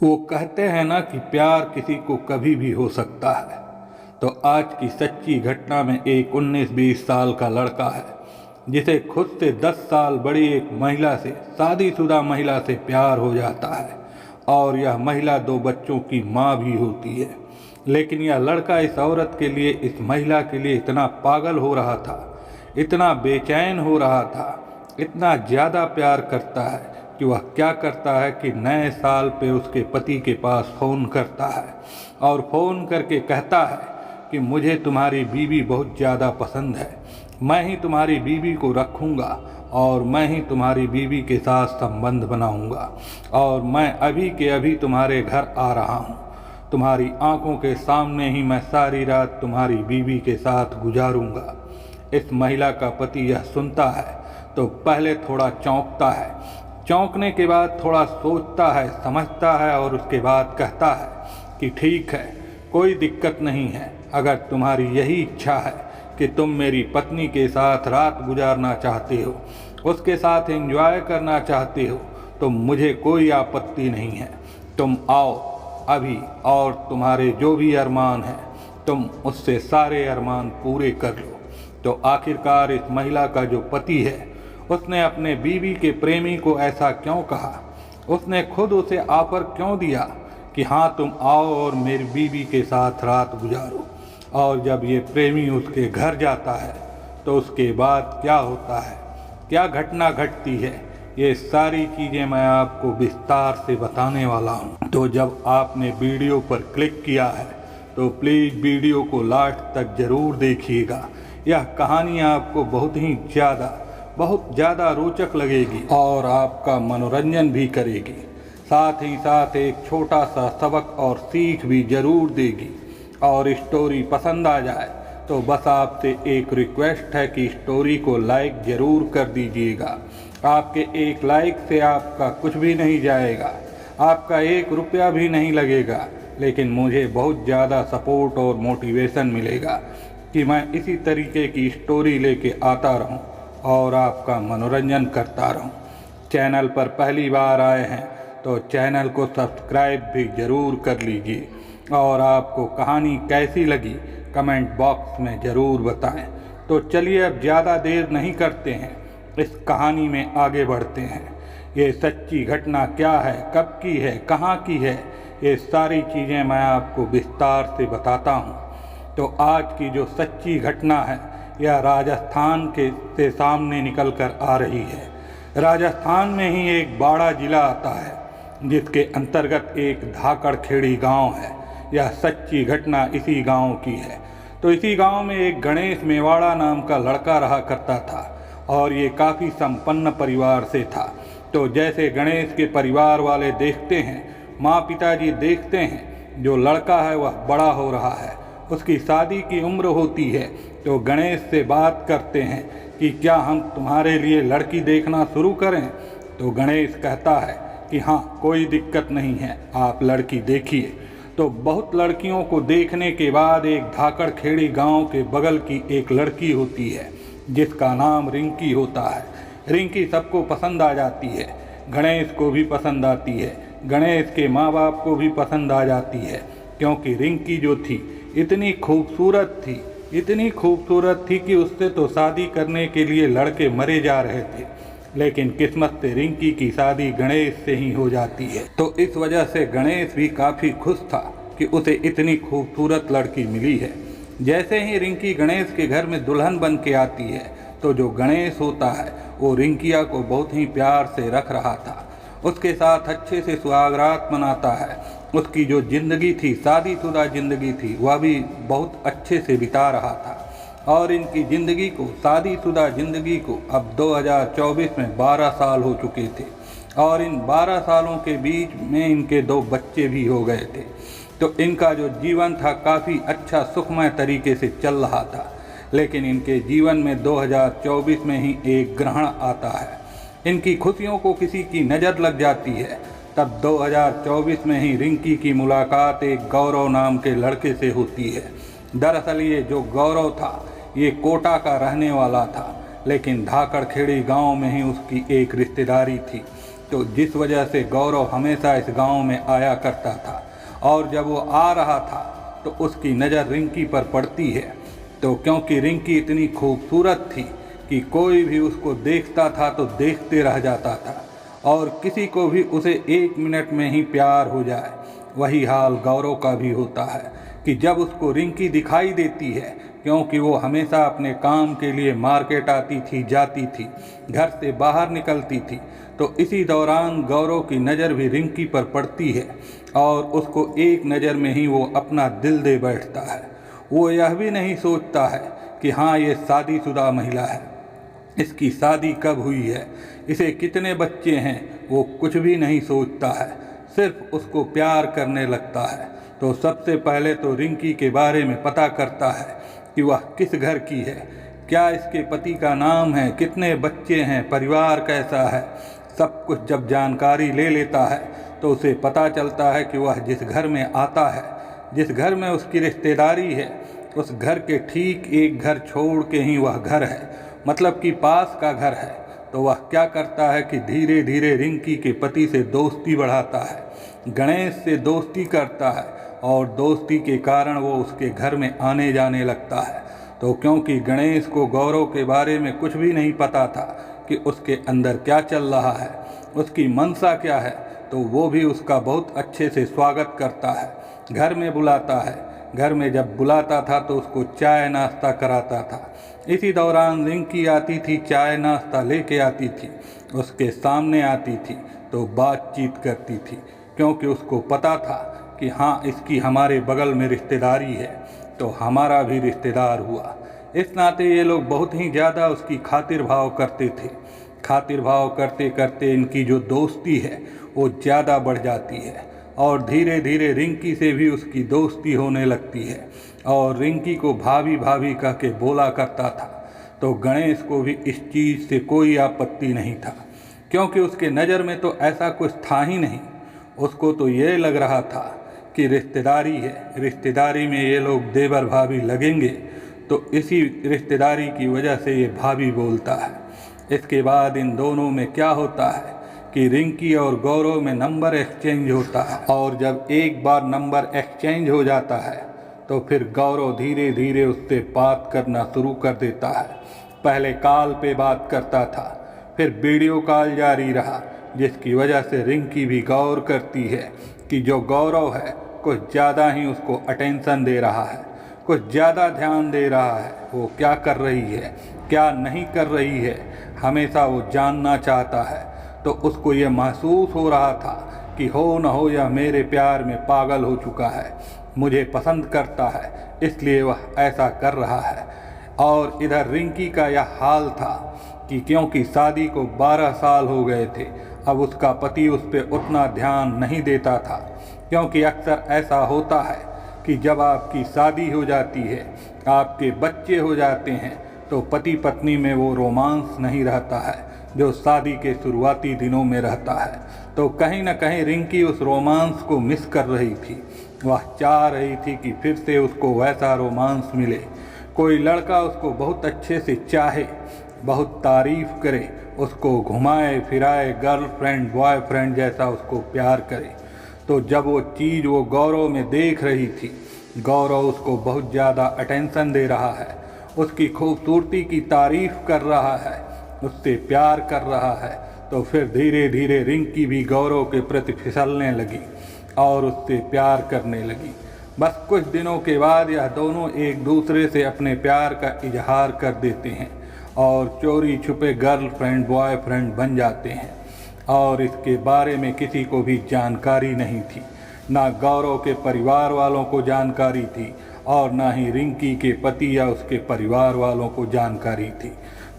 वो कहते हैं ना कि प्यार किसी को कभी भी हो सकता है। तो आज की सच्ची घटना में एक 19-20 साल का लड़का है जिसे खुद से 10 साल बड़ी एक महिला से, शादीशुदा महिला से प्यार हो जाता है और यह महिला 2 बच्चों की माँ भी होती है। लेकिन यह लड़का इस औरत के लिए, इस महिला के लिए इतना पागल हो रहा था, इतना बेचैन हो रहा था, इतना ज़्यादा प्यार करता है कि वह क्या करता है कि नए साल पे उसके पति के पास फ़ोन करता है और फ़ोन करके कहता है कि मुझे तुम्हारी बीवी बहुत ज़्यादा पसंद है, मैं ही तुम्हारी बीवी को रखूँगा और मैं ही तुम्हारी बीवी के साथ संबंध बनाऊँगा और मैं अभी के अभी तुम्हारे घर आ रहा हूँ। तुम्हारी आंखों के सामने ही मैं सारी रात तुम्हारी बीवी के साथ गुजारूँगा। इस महिला का पति यह सुनता है तो पहले थोड़ा चौंकता है, चौंकने के बाद थोड़ा सोचता है, समझता है और उसके बाद कहता है कि ठीक है, कोई दिक्कत नहीं है। अगर तुम्हारी यही इच्छा है कि तुम मेरी पत्नी के साथ रात गुजारना चाहते हो, उसके साथ एंजॉय करना चाहते हो, तो मुझे कोई आपत्ति नहीं है। तुम आओ अभी और तुम्हारे जो भी अरमान हैं तुम उससे सारे अरमान पूरे कर लो। तो आखिरकार इस महिला का जो पति है उसने अपने बीवी के प्रेमी को ऐसा क्यों कहा, उसने खुद उसे ऑफर क्यों दिया कि हाँ तुम आओ और मेरी बीवी के साथ रात गुजारो। और जब ये प्रेमी उसके घर जाता है तो उसके बाद क्या होता है, क्या घटना घटती है, ये सारी चीज़ें मैं आपको विस्तार से बताने वाला हूँ। तो जब आपने वीडियो पर क्लिक किया है तो प्लीज़ वीडियो को लास्ट तक ज़रूर देखिएगा। यह कहानी आपको बहुत ज़्यादा रोचक लगेगी और आपका मनोरंजन भी करेगी, साथ ही साथ एक छोटा सा सबक और सीख भी ज़रूर देगी। और स्टोरी पसंद आ जाए तो बस आपसे एक रिक्वेस्ट है कि स्टोरी को लाइक ज़रूर कर दीजिएगा। आपके एक लाइक से आपका कुछ भी नहीं जाएगा, आपका 1 रुपया भी नहीं लगेगा, लेकिन मुझे बहुत ज़्यादा सपोर्ट और मोटिवेशन मिलेगा कि मैं इसी तरीके की स्टोरी लेके आता रहूं और आपका मनोरंजन करता रहूं। चैनल पर पहली बार आए हैं तो चैनल को सब्सक्राइब भी ज़रूर कर लीजिए और आपको कहानी कैसी लगी कमेंट बॉक्स में ज़रूर बताएं। तो चलिए अब ज़्यादा देर नहीं करते हैं, इस कहानी में आगे बढ़ते हैं। ये सच्ची घटना क्या है, कब की है, कहाँ की है, ये सारी चीज़ें मैं आपको विस्तार से बताता हूँ। तो आज की जो सच्ची घटना है यह राजस्थान से सामने निकल कर आ रही है। राजस्थान में ही एक बाड़ा जिला आता है जिसके अंतर्गत एक धाकड़ खेड़ी गांव है। यह सच्ची घटना इसी गांव की है। तो इसी गांव में एक गणेश मेवाड़ा नाम का लड़का रहा करता था और ये काफ़ी संपन्न परिवार से था। तो जैसे गणेश के परिवार वाले देखते हैं, माँ पिताजी देखते हैं, जो लड़का है वह बड़ा हो रहा है, उसकी शादी की उम्र होती है, तो गणेश से बात करते हैं कि क्या हम तुम्हारे लिए लड़की देखना शुरू करें। तो गणेश कहता है कि हाँ कोई दिक्कत नहीं है, आप लड़की देखिए। तो बहुत लड़कियों को देखने के बाद एक धाकड़ खेड़ी गांव के बगल की एक लड़की होती है जिसका नाम रिंकी होता है। रिंकी सबको पसंद आ जाती है, गणेश को भी पसंद आती है, गणेश के माँ बाप को भी पसंद आ जाती है, क्योंकि रिंकी जो थी इतनी खूबसूरत थी कि उससे तो शादी करने के लिए लड़के मरे जा रहे थे। लेकिन किस्मत से रिंकी की शादी गणेश से ही हो जाती है। तो इस वजह से गणेश भी काफ़ी खुश था कि उसे इतनी खूबसूरत लड़की मिली है। जैसे ही रिंकी गणेश के घर में दुल्हन बन के आती है तो जो गणेश होता है वो रिंकिया को बहुत ही प्यार से रख रहा था, उसके साथ अच्छे से सुहागरात मनाता है। उसकी जो ज़िंदगी थी, शादीशुदा ज़िंदगी थी, वह भी बहुत अच्छे से बिता रहा था। और इनकी ज़िंदगी को, शादीशुदा ज़िंदगी को अब 2024 में 12 साल हो चुके थे और इन 12 सालों के बीच में इनके 2 बच्चे भी हो गए थे। तो इनका जो जीवन था काफ़ी अच्छा सुखमय तरीके से चल रहा था। लेकिन इनके जीवन में 2024 में ही एक ग्रहण आता है। इनकी खुशियों को किसी की नज़र लग जाती है। तब 2024 में ही रिंकी की मुलाकात एक गौरव नाम के लड़के से होती है। दरअसल ये जो गौरव था ये कोटा का रहने वाला था, लेकिन धाकड़ खेड़ी गांव में ही उसकी एक रिश्तेदारी थी। तो जिस वजह से गौरव हमेशा इस गांव में आया करता था, और जब वो आ रहा था तो उसकी नज़र रिंकी पर पड़ती है। तो क्योंकि रिंकी इतनी खूबसूरत थी कि कोई भी उसको देखता था तो देखते रह जाता था, और किसी को भी उसे 1 मिनट में ही प्यार हो जाए। वही हाल गौरव का भी होता है कि जब उसको रिंकी दिखाई देती है, क्योंकि वो हमेशा अपने काम के लिए मार्केट आती थी, जाती थी, घर से बाहर निकलती थी, तो इसी दौरान गौरव की नज़र भी रिंकी पर पड़ती है और उसको एक नज़र में ही वो अपना दिल दे बैठता है। वो यह भी नहीं सोचता है कि हाँ, ये शादीशुदा महिला है, इसकी शादी कब हुई है, इसे कितने बच्चे हैं, वो कुछ भी नहीं सोचता है, सिर्फ उसको प्यार करने लगता है। तो सबसे पहले तो रिंकी के बारे में पता करता है कि वह किस घर की है, क्या इसके पति का नाम है, कितने बच्चे हैं, परिवार कैसा है। सब कुछ जब जानकारी ले लेता है तो उसे पता चलता है कि वह जिस घर में आता है, जिस घर में उसकी रिश्तेदारी है, उस घर के ठीक एक घर छोड़ के ही वह घर है, मतलब कि पास का घर है। तो वह क्या करता है कि धीरे धीरे रिंकी के पति से दोस्ती बढ़ाता है, गणेश से दोस्ती करता है, और दोस्ती के कारण वो उसके घर में आने जाने लगता है। तो क्योंकि गणेश को गौरव के बारे में कुछ भी नहीं पता था कि उसके अंदर क्या चल रहा है, उसकी मंशा क्या है, तो वो भी उसका बहुत अच्छे से स्वागत करता है, घर में बुलाता है। घर में जब बुलाता था तो उसको चाय नाश्ता कराता था। इसी दौरान रिंकी आती थी, चाय नाश्ता लेके आती थी, उसके सामने आती थी तो बातचीत करती थी, क्योंकि उसको पता था कि हाँ, इसकी हमारे बगल में रिश्तेदारी है तो हमारा भी रिश्तेदार हुआ। इस नाते ये लोग बहुत ही ज़्यादा उसकी खातिर भाव करते थे। खातिर भाव करते करते इनकी जो दोस्ती है वो ज़्यादा बढ़ जाती है, और धीरे धीरे रिंकी से भी उसकी दोस्ती होने लगती है, और रिंकी को भाभी भाभी कह के बोला करता था। तो गणेश को भी इस चीज़ से कोई आपत्ति नहीं था, क्योंकि उसके नज़र में तो ऐसा कुछ था ही नहीं। उसको तो ये लग रहा था कि रिश्तेदारी है, रिश्तेदारी में ये लोग देवर भाभी लगेंगे, तो इसी रिश्तेदारी की वजह से ये भाभी बोलता है। इसके बाद इन दोनों में क्या होता है कि रिंकी और गौरव में नंबर एक्सचेंज होता है, और जब एक बार नंबर एक्सचेंज हो जाता है तो फिर गौरव धीरे धीरे उससे बात करना शुरू कर देता है। पहले कॉल पे बात करता था, फिर वीडियो कॉल जारी रहा, जिसकी वजह से रिंकी भी गौर करती है कि जो गौरव है कुछ ज़्यादा ही उसको अटेंशन दे रहा है, कुछ ज़्यादा ध्यान दे रहा है। वो क्या कर रही है, क्या नहीं कर रही है, हमेशा वो जानना चाहता है। तो उसको ये महसूस हो रहा था कि हो न हो यह मेरे प्यार में पागल हो चुका है, मुझे पसंद करता है, इसलिए वह ऐसा कर रहा है। और इधर रिंकी का यह हाल था कि क्योंकि शादी को 12 साल हो गए थे, अब उसका पति उस पर उतना ध्यान नहीं देता था, क्योंकि अक्सर ऐसा होता है कि जब आपकी शादी हो जाती है, आपके बच्चे हो जाते हैं, तो पति पत्नी में वो रोमांस नहीं रहता है जो शादी के शुरुआती दिनों में रहता है। तो कहीं ना कहीं रिंकी उस रोमांस को मिस कर रही थी। वह चाह रही थी कि फिर से उसको वैसा रोमांस मिले, कोई लड़का उसको बहुत अच्छे से चाहे, बहुत तारीफ करे, उसको घुमाए फिराए, गर्लफ्रेंड बॉयफ्रेंड जैसा उसको प्यार करे। तो जब वो चीज़ वो गौरव में देख रही थी, गौरव उसको बहुत ज़्यादा अटेंशन दे रहा है, उसकी खूबसूरती की तारीफ कर रहा है, उससे प्यार कर रहा है, तो फिर धीरे धीरे रिंकी भी गौरव के प्रति फिसलने लगी और उससे प्यार करने लगी। बस कुछ दिनों के बाद यह दोनों एक दूसरे से अपने प्यार का इजहार कर देते हैं और चोरी छुपे गर्लफ्रेंड बॉयफ्रेंड बन जाते हैं। और इसके बारे में किसी को भी जानकारी नहीं थी, ना गौरव के परिवार वालों को जानकारी थी और ना ही रिंकी के पति या उसके परिवार वालों को जानकारी थी।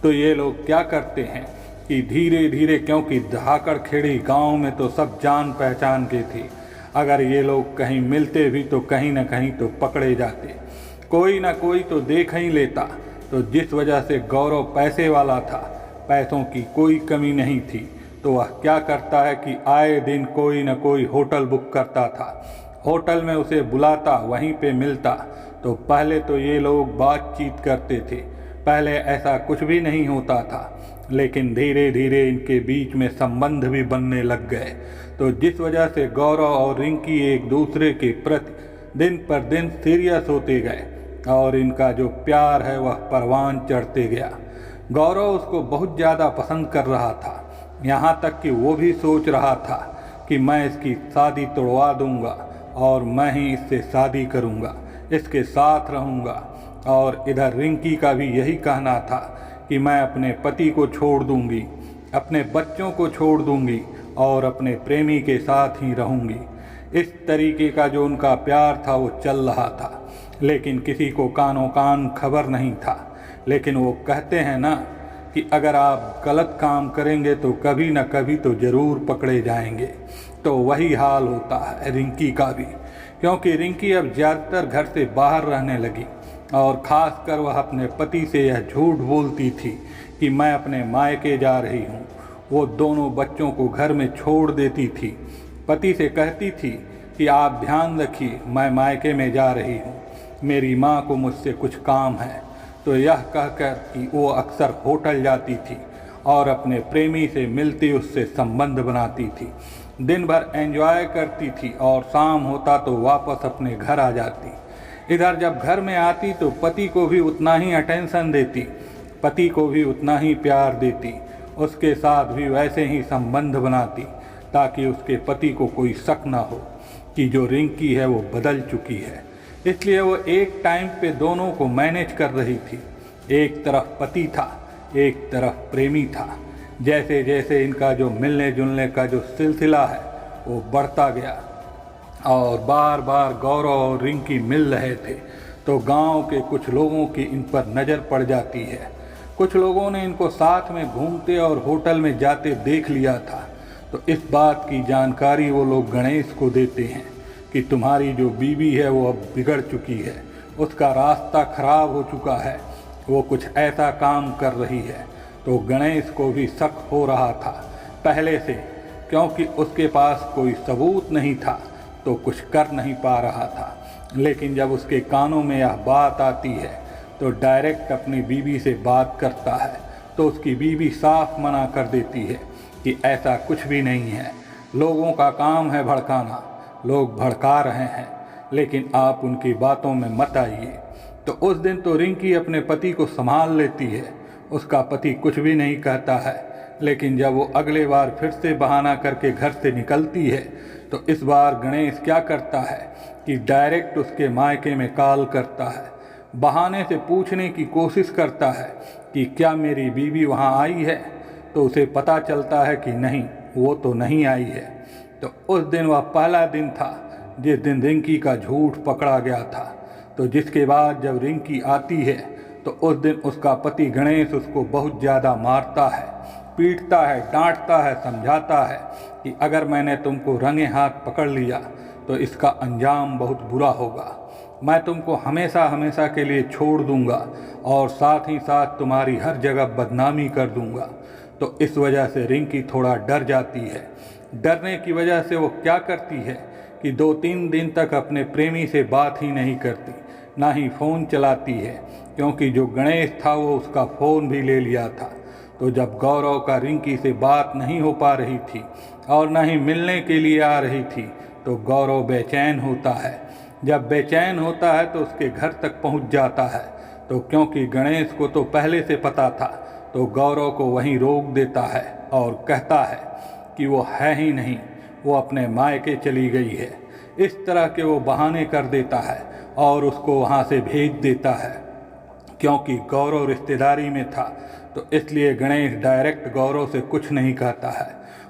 तो ये लोग क्या करते हैं कि धीरे धीरे, क्योंकि धाकड़ खेड़ी गांव में तो सब जान पहचान के थे, अगर ये लोग कहीं मिलते भी तो कहीं ना कहीं तो पकड़े जाते, कोई ना कोई तो देख ही लेता। तो जिस वजह से गौरव पैसे वाला था, पैसों की कोई कमी नहीं थी, तो वह क्या करता है कि आए दिन कोई ना कोई होटल बुक करता था, होटल में उसे बुलाता, वहीं पे मिलता। तो पहले तो ये लोग बातचीत करते थे, पहले ऐसा कुछ भी नहीं होता था, लेकिन धीरे धीरे इनके बीच में संबंध भी बनने लग गए। तो जिस वजह से गौरव और रिंकी एक दूसरे के प्रति दिन पर दिन सीरियस होते गए और इनका जो प्यार है वह परवान चढ़ते गया। गौरव उसको बहुत ज़्यादा पसंद कर रहा था, यहाँ तक कि वो भी सोच रहा था कि मैं इसकी शादी तोड़वा दूंगा और मैं ही इससे शादी करूंगा, इसके साथ रहूंगा। और इधर रिंकी का भी यही कहना था कि मैं अपने पति को छोड़ दूंगी, अपने बच्चों को छोड़ दूंगी और अपने प्रेमी के साथ ही रहूंगी। इस तरीके का जो उनका प्यार था वो चल रहा था, लेकिन किसी को कानों कान खबर नहीं था। लेकिन वो कहते हैं ना कि अगर आप गलत काम करेंगे तो कभी न कभी तो ज़रूर पकड़े जाएंगे। तो वही हाल होता है रिंकी का भी, क्योंकि रिंकी अब ज़्यादातर घर से बाहर रहने लगी और ख़ासकर वह अपने पति से यह झूठ बोलती थी कि मैं अपने मायके जा रही हूँ। वो दोनों बच्चों को घर में छोड़ देती थी, पति से कहती थी कि आप ध्यान रखिए, मैं मायके में जा रही हूँ, मेरी माँ को मुझसे कुछ काम है। तो यह कहकर कि वो अक्सर होटल जाती थी और अपने प्रेमी से मिलती, उससे संबंध बनाती थी, दिन भर एंजॉय करती थी और शाम होता तो वापस अपने घर आ जाती। इधर जब घर में आती तो पति को भी उतना ही अटेंशन देती, पति को भी उतना ही प्यार देती, उसके साथ भी वैसे ही संबंध बनाती ताकि उसके पति को कोई शक ना हो कि जो रिंकी है वो बदल चुकी है। इसलिए वो एक टाइम पे दोनों को मैनेज कर रही थी, एक तरफ पति था, एक तरफ प्रेमी था। जैसे जैसे इनका जो मिलने जुलने का जो सिलसिला है वो बढ़ता गया और बार बार गौरव और रिंकी मिल रहे थे तो गांव के कुछ लोगों की इन पर नज़र पड़ जाती है। कुछ लोगों ने इनको साथ में घूमते और होटल में जाते देख लिया था। तो इस बात की जानकारी वो लोग गणेश को देते हैं कि तुम्हारी जो बीवी है वो अब बिगड़ चुकी है, उसका रास्ता खराब हो चुका है, वो कुछ ऐसा काम कर रही है। तो गणेश को भी शक हो रहा था पहले से, क्योंकि उसके पास कोई सबूत नहीं था तो कुछ कर नहीं पा रहा था। लेकिन जब उसके कानों में यह बात आती है तो डायरेक्ट अपनी बीवी से बात करता है। तो उसकी बीवी साफ मना कर देती है कि ऐसा कुछ भी नहीं है, लोगों का काम है भड़काना, लोग भड़का रहे हैं, लेकिन आप उनकी बातों में मत आइए। तो उस दिन तो रिंकी अपने पति को संभाल लेती है, उसका पति कुछ भी नहीं कहता है। लेकिन जब वो अगले बार फिर से बहाना करके घर से निकलती है तो इस बार गणेश क्या करता है कि डायरेक्ट उसके मायके में कॉल करता है, बहाने से पूछने की कोशिश करता है कि क्या मेरी बीवी वहाँ आई है। तो उसे पता चलता है कि नहीं, वो तो नहीं आई है। तो उस दिन वह पहला दिन था जिस दिन रिंकी का झूठ पकड़ा गया था। तो जिसके बाद जब रिंकी आती है तो उस दिन उसका पति गणेश उसको बहुत ज़्यादा मारता है, पीटता है, डांटता है, समझाता है कि अगर मैंने तुमको रंगे हाथ पकड़ लिया तो इसका अंजाम बहुत बुरा होगा, मैं तुमको हमेशा हमेशा के लिए छोड़ दूंगा और साथ ही साथ तुम्हारी हर जगह बदनामी कर दूंगा। तो इस वजह से रिंकी थोड़ा डर जाती है। डरने की वजह से वो क्या करती है कि 2-3 दिन तक अपने प्रेमी से बात ही नहीं करती, ना ही फ़ोन चलाती है, क्योंकि जो गणेश था वो उसका फ़ोन भी ले लिया था। तो जब गौरव का रिंकी से बात नहीं हो पा रही थी और ना ही मिलने के लिए आ रही थी तो गौरव बेचैन होता है। जब बेचैन होता है तो उसके घर तक पहुंच जाता है। तो क्योंकि गणेश को तो पहले से पता था तो गौरव को वहीं रोक देता है और कहता है कि वो है ही नहीं, वो अपने मायके चली गई है। इस तरह के वो बहाने कर देता है और उसको वहाँ से भेज देता है। क्योंकि गौरव रिश्तेदारी में था तो इसलिए गणेश डायरेक्ट गौरव से कुछ नहीं कहता है,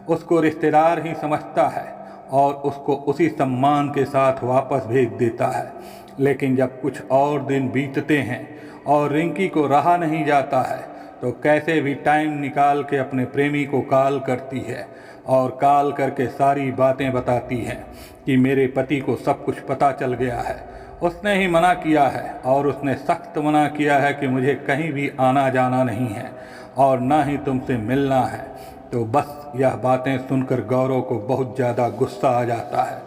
उसको रिश्तेदार ही समझता है और उसको उसी सम्मान के साथ वापस भेज देता है। लेकिन जब कुछ और दिन बीतते हैं और रिंकी को रहा नहीं जाता है तो कैसे भी टाइम निकाल के अपने प्रेमी को कॉल करती है और कॉल करके सारी बातें बताती हैं कि मेरे पति को सब कुछ पता चल गया है, उसने ही मना किया है और उसने सख्त मना किया है कि मुझे कहीं भी आना जाना नहीं है और ना ही तुमसे मिलना है। तो बस यह बातें सुनकर गौरव को बहुत ज़्यादा गुस्सा आ जाता है,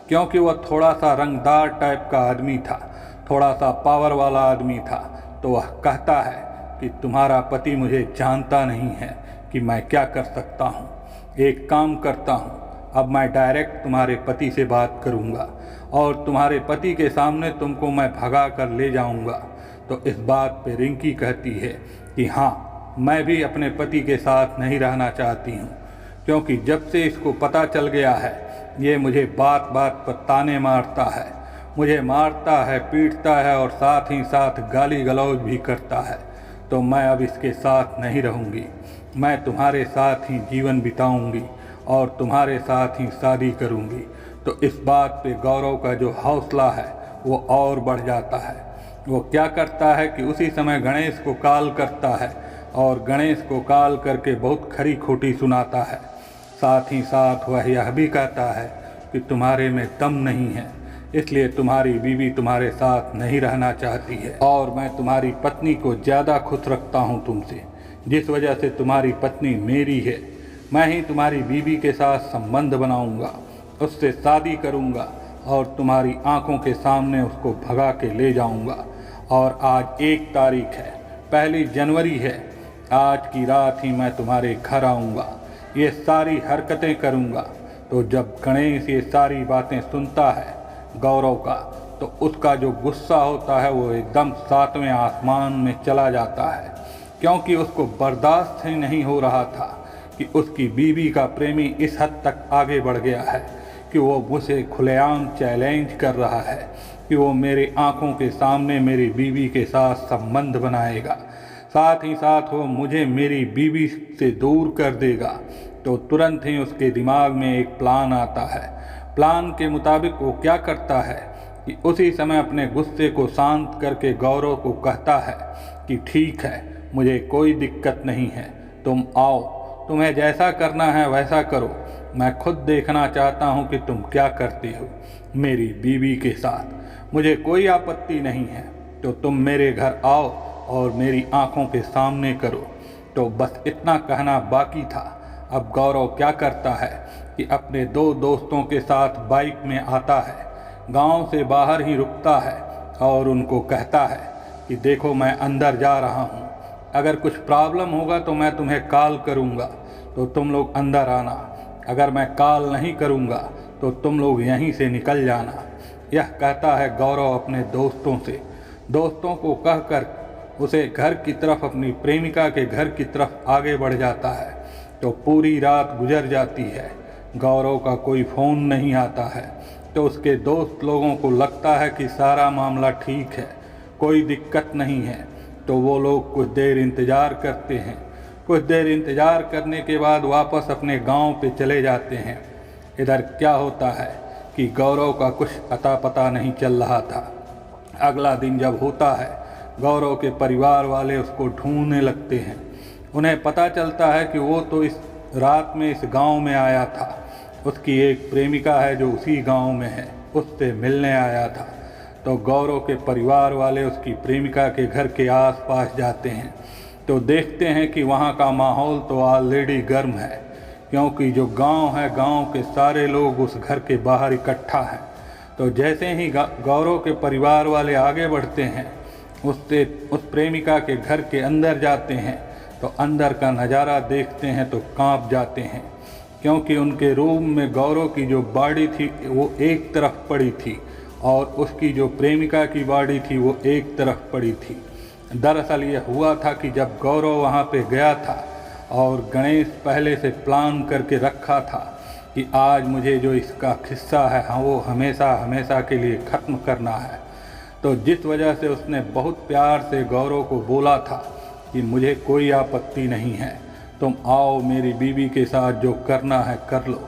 क्योंकि वह थोड़ा सा रंगदार टाइप का आदमी था, थोड़ा सा पावर वाला आदमी था। तो वह कहता है कि तुम्हारा पति मुझे जानता नहीं है, कि मैं क्या कर सकता हूँ। एक काम करता हूँ, अब मैं डायरेक्ट तुम्हारे पति से बात करूँगा और तुम्हारे पति के सामने तुमको मैं भगा कर ले जाऊँगा। तो इस बात पे रिंकी कहती है कि हाँ, मैं भी अपने पति के साथ नहीं रहना चाहती हूँ, क्योंकि जब से इसको पता चल गया है ये मुझे बात बात पर ताने मारता है, मुझे मारता है, पीटता है और साथ ही साथ गाली गलौज भी करता है। तो मैं अब इसके साथ नहीं रहूँगी। मैं तुम्हारे साथ ही जीवन बिताऊँगी और तुम्हारे साथ ही शादी करूँगी। तो इस बात पे गौरव का जो हौसला है वो और बढ़ जाता है। वो क्या करता है कि उसी समय गणेश को कॉल करता है और गणेश को कॉल करके बहुत खरी खोटी सुनाता है। साथ ही साथ वह यह भी कहता है कि तुम्हारे में दम नहीं है, इसलिए तुम्हारी बीवी तुम्हारे साथ नहीं रहना चाहती है और मैं तुम्हारी पत्नी को ज़्यादा खुश रखता हूँ तुमसे, जिस वजह से तुम्हारी पत्नी मेरी है। मैं ही तुम्हारी बीवी के साथ संबंध बनाऊंगा, उससे शादी करूंगा और तुम्हारी आंखों के सामने उसको भगा के ले जाऊंगा। और आज 1 तारीख है, 1 जनवरी है, आज की रात ही मैं तुम्हारे घर आऊँगा, ये सारी हरकतें करूँगा। तो जब गणेश ये सारी बातें सुनता है गौरव का, तो उसका जो गुस्सा होता है वो एकदम 7वें आसमान में चला जाता है, क्योंकि उसको बर्दाश्त ही नहीं हो रहा था कि उसकी बीवी का प्रेमी इस हद तक आगे बढ़ गया है कि वो मुझसे खुलेआम चैलेंज कर रहा है कि वो मेरे आंखों के सामने मेरी बीवी के साथ संबंध बनाएगा, साथ ही साथ वो मुझे मेरी बीवी से दूर कर देगा। तो तुरंत ही उसके दिमाग में एक प्लान आता है। प्लान के मुताबिक वो क्या करता है कि उसी समय अपने गुस्से को शांत करके गौरव को कहता है कि ठीक है, मुझे कोई दिक्कत नहीं है, तुम आओ, तुम्हें जैसा करना है वैसा करो, मैं खुद देखना चाहता हूँ कि तुम क्या करती हो मेरी बीवी के साथ, मुझे कोई आपत्ति नहीं है। तो तुम मेरे घर आओ और मेरी आंखों के सामने करो। तो बस इतना कहना बाकी था। अब गौरव क्या करता है कि अपने 2 दोस्तों के साथ बाइक में आता है, गांव से बाहर ही रुकता है और उनको कहता है कि देखो मैं अंदर जा रहा हूँ, अगर कुछ प्रॉब्लम होगा तो मैं तुम्हें कॉल करूँगा, तो तुम लोग अंदर आना, अगर मैं कॉल नहीं करूँगा तो तुम लोग यहीं से निकल जाना। यह कहता है गौरव अपने दोस्तों से। दोस्तों को कहकर उसे घर की तरफ, अपनी प्रेमिका के घर की तरफ आगे बढ़ जाता है। तो पूरी रात गुजर जाती है, गौरव का कोई फ़ोन नहीं आता है। तो उसके दोस्त लोगों को लगता है कि सारा मामला ठीक है, कोई दिक्कत नहीं है। तो वो लोग कुछ देर इंतज़ार करते हैं। कुछ देर इंतज़ार करने के बाद वापस अपने गांव पे चले जाते हैं। इधर क्या होता है कि गौरव का कुछ अता पता नहीं चल रहा था। अगला दिन जब होता है, गौरव के परिवार वाले उसको ढूंढने लगते हैं। उन्हें पता चलता है कि वो तो इस रात में इस गांव में आया था, उसकी एक प्रेमिका है जो उसी गांव में है, उससे मिलने आया था। तो गौरव के परिवार वाले उसकी प्रेमिका के घर के आसपास जाते हैं, तो देखते हैं कि वहाँ का माहौल तो ऑलरेडी गर्म है, क्योंकि जो गांव है, गांव के सारे लोग उस घर के बाहर इकट्ठा हैं। तो जैसे ही गौरव के परिवार वाले आगे बढ़ते हैं, उस प्रेमिका के घर के अंदर जाते हैं, तो अंदर का नज़ारा देखते हैं तो कांप जाते हैं, क्योंकि उनके रूम में गौरव की जो बॉडी थी वो एक तरफ पड़ी थी और उसकी जो प्रेमिका की बॉडी थी वो एक तरफ पड़ी थी। दरअसल ये हुआ था कि जब गौरव वहाँ पे गया था और गणेश पहले से प्लान करके रखा था कि आज मुझे जो इसका किस्सा है हाँ वो हमेशा हमेशा के लिए ख़त्म करना है, तो जिस वजह से उसने बहुत प्यार से गौरव को बोला था कि मुझे कोई आपत्ति नहीं है, तुम आओ मेरी बीवी के साथ जो करना है कर लो।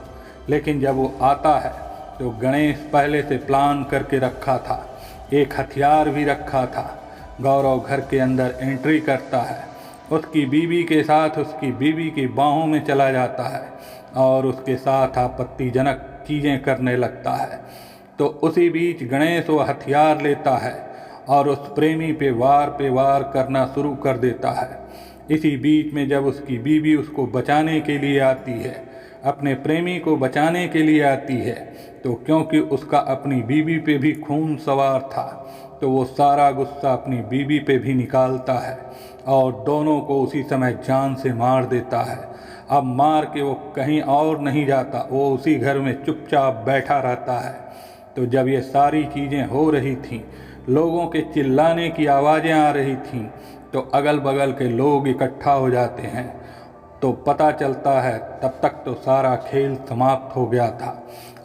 लेकिन जब वो आता है तो गणेश पहले से प्लान करके रखा था, एक हथियार भी रखा था। गौरव घर के अंदर एंट्री करता है, उसकी बीवी के साथ उसकी बीवी की बाहों में चला जाता है और उसके साथ आपत्तिजनक चीज़ें करने लगता है। तो उसी बीच गणेश वो हथियार लेता है और उस प्रेमी पे वार करना शुरू कर देता है। इसी बीच में जब उसकी बीवी उसको बचाने के लिए आती है अपने प्रेमी को बचाने के लिए आती है, तो क्योंकि उसका अपनी बीवी पे भी खून सवार था, तो वो सारा गुस्सा अपनी बीवी पे भी निकालता है और दोनों को उसी समय जान से मार देता है। अब मार के वो कहीं और नहीं जाता, वो उसी घर में चुपचाप बैठा रहता है। तो जब ये सारी चीज़ें हो रही थीं, लोगों के चिल्लाने की आवाज़ें आ रही थीं, तो अगल बगल के लोग इकट्ठा हो जाते हैं। तो पता चलता है तब तक तो सारा खेल समाप्त हो गया था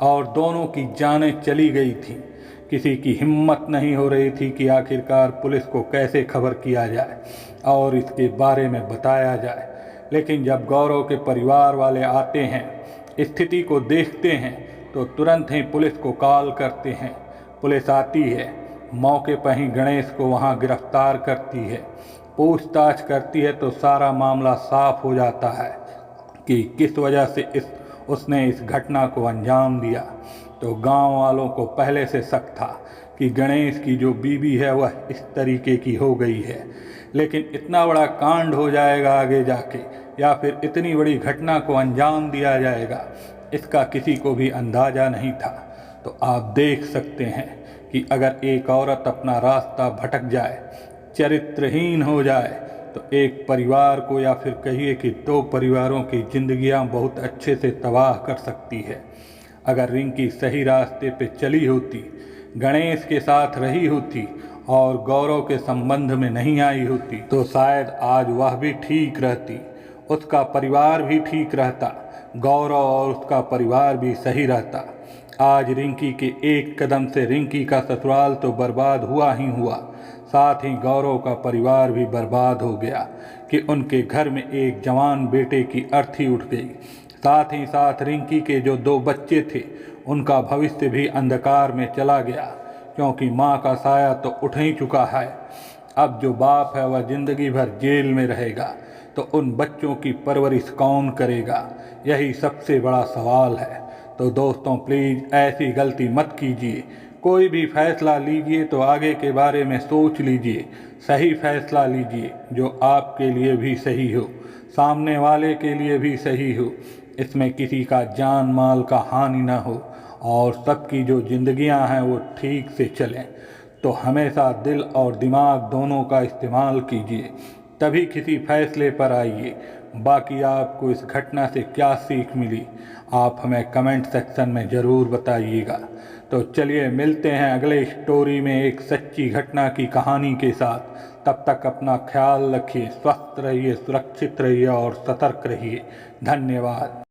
और दोनों की जानें चली गई थीं। किसी की हिम्मत नहीं हो रही थी कि आखिरकार पुलिस को कैसे खबर किया जाए और इसके बारे में बताया जाए। लेकिन जब गौरव के परिवार वाले आते हैं, स्थिति को देखते हैं, तो तुरंत ही पुलिस को कॉल करते हैं। पुलिस आती है, मौके पर ही गणेश को वहां गिरफ्तार करती है, पूछताछ करती है, तो सारा मामला साफ हो जाता है कि किस वजह से उसने इस घटना को अंजाम दिया। तो गांव वालों को पहले से शक था कि गणेश की जो बीवी है वह इस तरीके की हो गई है, लेकिन इतना बड़ा कांड हो जाएगा आगे जाके, या फिर इतनी बड़ी घटना को अंजाम दिया जाएगा, इसका किसी को भी अंदाज़ा नहीं था। तो आप देख सकते हैं कि अगर एक औरत अपना रास्ता भटक जाए, चरित्रहीन हो जाए, तो एक परिवार को या फिर कहिए कि 2 परिवारों की जिंदगियां बहुत अच्छे से तबाह कर सकती है। अगर रिंकी सही रास्ते पे चली होती, गणेश के साथ रही होती और गौरव के संबंध में नहीं आई होती, तो शायद आज वह भी ठीक रहती, उसका परिवार भी ठीक रहता, गौरव और उसका परिवार भी सही रहता। आज रिंकी के एक कदम से रिंकी का ससुराल तो बर्बाद हुआ ही हुआ, साथ ही गौरव का परिवार भी बर्बाद हो गया कि उनके घर में एक जवान बेटे की अर्थी उठ गई। साथ ही साथ रिंकी के जो 2 बच्चे थे, उनका भविष्य भी अंधकार में चला गया, क्योंकि माँ का साया तो उठ ही चुका है। अब जो बाप है वह जिंदगी भर जेल में रहेगा, तो उन बच्चों की परवरिश कौन करेगा, यही सबसे बड़ा सवाल है। तो दोस्तों, प्लीज़ ऐसी गलती मत कीजिए। कोई भी फैसला लीजिए तो आगे के बारे में सोच लीजिए, सही फैसला लीजिए जो आपके लिए भी सही हो, सामने वाले के लिए भी सही हो, इसमें किसी का जान माल का हानि ना हो और सबकी जो जिंदगियां हैं वो ठीक से चलें। तो हमेशा दिल और दिमाग दोनों का इस्तेमाल कीजिए, तभी किसी फैसले पर आइए। बाकी आपको इस घटना से क्या सीख मिली, आप हमें कमेंट सेक्शन में ज़रूर बताइएगा। तो चलिए मिलते हैं अगले स्टोरी में एक सच्ची घटना की कहानी के साथ। तब तक अपना ख्याल रखिए, स्वस्थ रहिए, सुरक्षित रहिए और सतर्क रहिए। धन्यवाद।